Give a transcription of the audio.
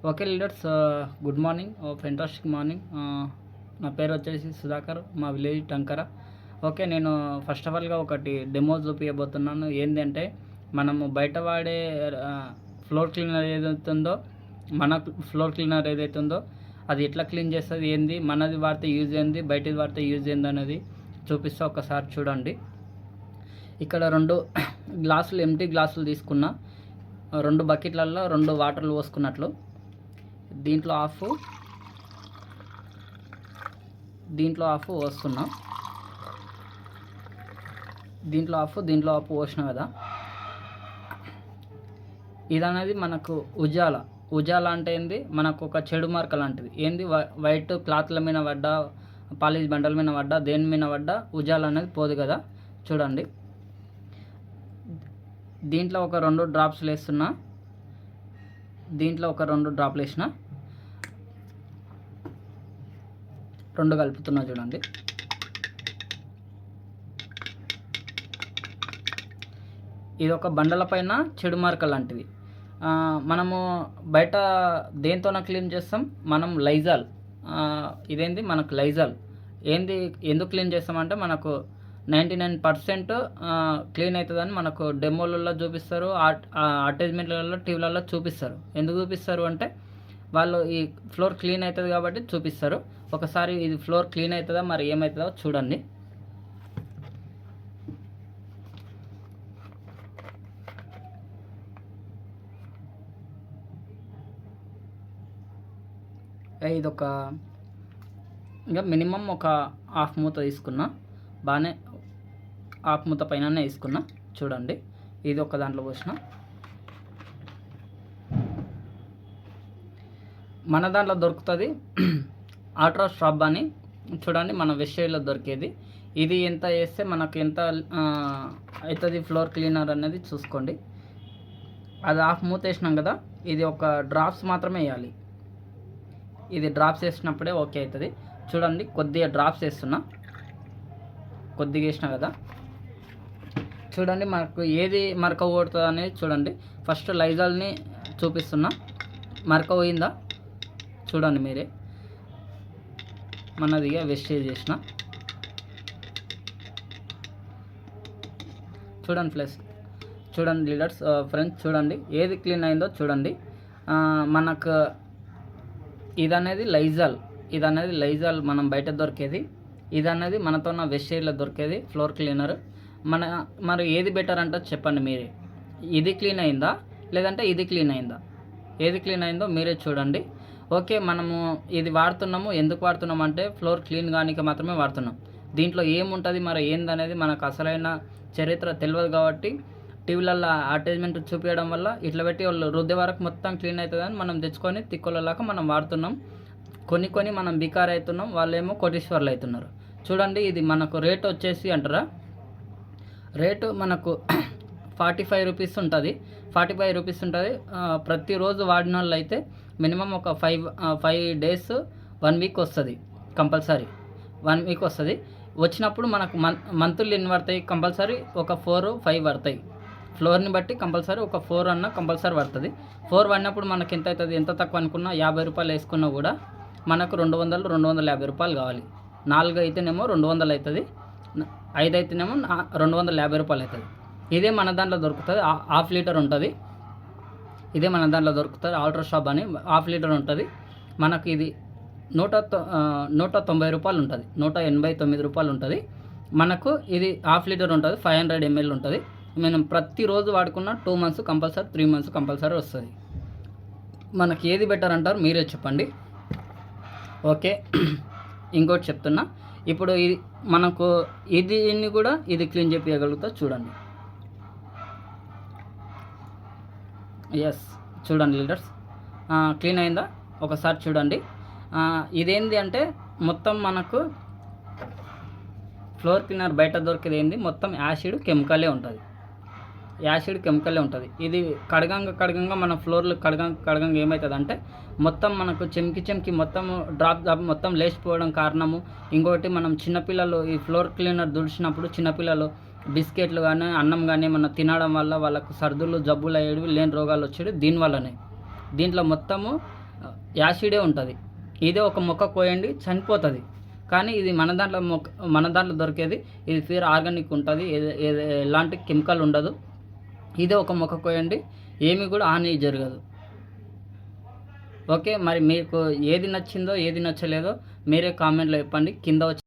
Okay leaders, good morning. Fantastic morning. నా పేరు వచ్చేసి సుధాకర్, మా విలేజ్ టంకర. ఓకే, నేను ఫస్ట్ ఆఫ్ ఆల్గా ఒకటి డెమో చూపించబోతున్నాను. ఏంటంటే మనము బయట వాడే ఫ్లోర్ క్లీనర్ ఏదైతే ఉందో, మన ఫ్లోర్ క్లీనర్ ఏదైతే ఉందో అది ఎట్లా క్లీన్ చేస్తుంది, ఏంది, మనది వాడితే యూజ్ ఏంది, బయటది వాడితే యూజ్ ఏంది అనేది చూపిస్తా. ఒకసారి చూడండి. ఇక్కడ 2 గ్లాసులు, ఎంటీ గ్లాసులు తీసుకున్నా. 2 బకెట్లలో 2 వాటర్లు పోసుకున్నట్లు. దీంట్లో హాఫ్ వస్తున్నా, దీంట్లో హాఫ్ పోసిన కదా. ఇది అనేది మనకు ఉజాల అంటే ఏంది, మనకు ఒక చెడు మార్క లాంటిది. ఏంది, వైట్ క్లాత్ల మీద పడ్డా, పాలిష్ బండల మీద పడ్డా, దేని మీద పడ్డా ఉజాల అనేది పోదు కదా. చూడండి, దీంట్లో ఒక 2 డ్రాప్స్లు వేస్తున్నా. దీంట్లో ఒక 2 డ్రాప్లు వేసిన, 2 కలుపుతున్నా. చూడండి, ఇది ఒక బండల పైన చెడు మార్క లాంటిది. మనము బయట దేంతోన క్లీన్ చేస్తాం, మనం లైజాల్. ఇదేంది, మనకు లైజాల్ ఏంది, ఎందుకు క్లీన్ చేస్తామంటే మనకు 99% క్లీన్ అవుతుందని మనకు డెమోలలో చూపిస్తారు, అడ్వర్టైజ్మెంట్లలో, టీవీలలో చూపిస్తారు. ఎందుకు చూపిస్తారు అంటే వాళ్ళు ఈ ఫ్లోర్ క్లీన్ అవుతుంది కాబట్టి చూపిస్తారు. ఒకసారి ఇది ఫ్లోర్ క్లీన్ అవుతుందా మరి ఏమవుతుందో చూడండి. ఇదొక ఇంకా మినిమం ఒక హాఫ్ మూత తీసుకున్నా. బాగానే హాఫ్ మూత పైననే వేసుకున్నా. చూడండి, ఇది ఒక దాంట్లో పోసిన. మన దాంట్లో దొరుకుతుంది ఆల్ట్రా స్ట్రాబ్ అని. చూడండి, మన వెస్టేజ్లో దొరికేది. ఇది ఎంత వేస్తే మనకు ఎంత అవుతుంది ఫ్లోర్ క్లీనర్ అనేది చూసుకోండి. అది హాఫ్ మూత వేసినాం కదా, ఇది ఒక డ్రాప్స్ మాత్రమే వేయాలి. ఇది డ్రాప్స్ వేసినప్పుడే ఓకే అవుతుంది. చూడండి, కొద్దిగా డ్రాప్స్ వేస్తున్నా, కొద్దిగా వేసిన కదా. చూడండి, మనకు ఏది మరక పోతుంది అనేది చూడండి. ఫస్ట్ లైజాల్ని చూపిస్తున్నా, మరక పోయిందా చూడండి మీరే. మనదిగా వెస్టేజ్ చేసిన. చూడండి చూడండి లీడర్స్, ఫ్రెండ్స్ చూడండి ఏది క్లీన్ అయిందో చూడండి. మనకు ఇది అనేది లైజాల్ మనం బయట దొరికేది. ఇది అనేది మనతో ఉన్న వెస్టేజ్లో దొరికేది ఫ్లోర్ క్లీనర్. మరి ఏది బెటర్ అంటే చెప్పండి మీరే. ఇది క్లీన్ అయిందా లేదంటే ఇది క్లీన్ అయిందా, ఏది క్లీన్ అయిందో మీరే చూడండి. ఓకే, మనము ఇది వాడుతున్నాము. ఎందుకు వాడుతున్నాం అంటే ఫ్లోర్ క్లీన్ కానిక మాత్రమే వాడుతున్నాం. దీంట్లో ఏముంటుంది మరి ఏందనేది మనకు అసలైన చరిత్ర తెలియదు కాబట్టి టీవీలలో అడ్వర్టైజ్మెంట్ చూపించడం వల్ల ఇట్లా పెట్టి వాళ్ళు రుద్దే వరకు మొత్తం క్లీన్ అవుతుందని మనం తెచ్చుకొని తిక్కులలాగా మనం వాడుతున్నాం. కొన్ని మనం బికార్ అవుతున్నాం, వాళ్ళేమో కోటీశ్వర్లు అవుతున్నారు. చూడండి, ఇది మనకు రేట్ వచ్చేసి అంటారా, రేటు మనకు 45 రూపీస్ ఉంటుంది. 45 రూపీస్ ఉంటుంది. ప్రతిరోజు వాడిన వాళ్ళు అయితే మినిమం ఒక 5 డేస్ 1 వీక్ వస్తుంది. కంపల్సరీ 1 వీక్ వస్తుంది. వచ్చినప్పుడు మనకు మంత్లు ఎన్ని పడతాయి, కంపల్సరీ ఒక 4-5 పడతాయి. ఫ్లోర్ని బట్టి కంపల్సరీ ఒక 4 అన్న కంపల్సరీ పడుతుంది. 4 పడినప్పుడు మనకి ఎంత అవుతుంది, ఎంత తక్కువ అనుకున్నా 50 రూపాయలు వేసుకున్నా కూడా మనకు 250 రూపాయలు కావాలి. 4 అయితేనేమో 200 అవుతుంది, 5 అయితేనేమో 250 రూపాయలు అవుతుంది. ఇదే మన దాంట్లో దొరుకుతుంది, హాఫ్ లీటర్ ఉంటుంది. ఇదే మన దాంట్లో దొరుకుతుంది, ఆల్ట్రా స్ట్రాబ్ అని హాఫ్ లీటర్ ఉంటుంది. మనకు ఇది 190 రూపాయలు ఉంటుంది, 189 రూపాయలు ఉంటుంది. మనకు ఇది హాఫ్ లీటర్ ఉంటుంది, 500 ml ఉంటుంది. మనం ప్రతిరోజు వాడుకున్న 2 మంత్స్ కంపల్సరీ, 3 మంత్స్ కంపల్సరీ వస్తుంది. మనకి ఏది బెటర్ అంటారు మీరే చెప్పండి. ఓకే, ఇంకోటి చెప్తున్నా. ఇప్పుడు ఇది మనకు దీన్ని కూడా ఇది క్లీన్ చేపించగలుగుతా. చూడండి, ఎస్ చూడండి లీడర్స్, క్లీన్ అయిందా ఒకసారి చూడండి. ఇదేంటి అంటే మొత్తం మనకు ఫ్లోర్ క్లీనర్ బయట దొరికేది ఏంది, మొత్తం యాసిడ్ కెమికలే ఉంటుంది. ఇది కడగంగా మన ఫ్లోర్లు కడగంగా ఏమవుతుంది అంటే మొత్తం మనకు చెంకి మొత్తం డ్రాప్ మొత్తం లేచిపోవడం కారణము. ఇంకోటి, మనం చిన్నపిల్లలు ఈ ఫ్లోర్ క్లీనర్ దుడిచినప్పుడు చిన్నపిల్లలు బిస్కెట్లు కానీ అన్నం కానీ ఏమన్నా తినడం వల్ల వాళ్ళకు సర్దులు జబ్బులు అయ్యేవి, లేని రోగాలు వచ్చేవి దీనివల్లనే. దీంట్లో మొత్తము యాసిడే ఉంటుంది. ఇదే ఒక మొక్క కోయండి చనిపోతుంది. కానీ ఇది మన దాంట్లో దొరికేది ఇది ప్యూర్ ఆర్గానిక్ ఉంటుంది. ఎలాంటి కెమికల్ ఉండదు. ఇదే ఒక మొక్క కోయండి, ఏమి కూడా హాని జరగదు. ఓకే, మరి మీకు ఏది నచ్చిందో ఏది నచ్చలేదో మీరే కామెంట్లో చెప్పండి. కింద వచ్చి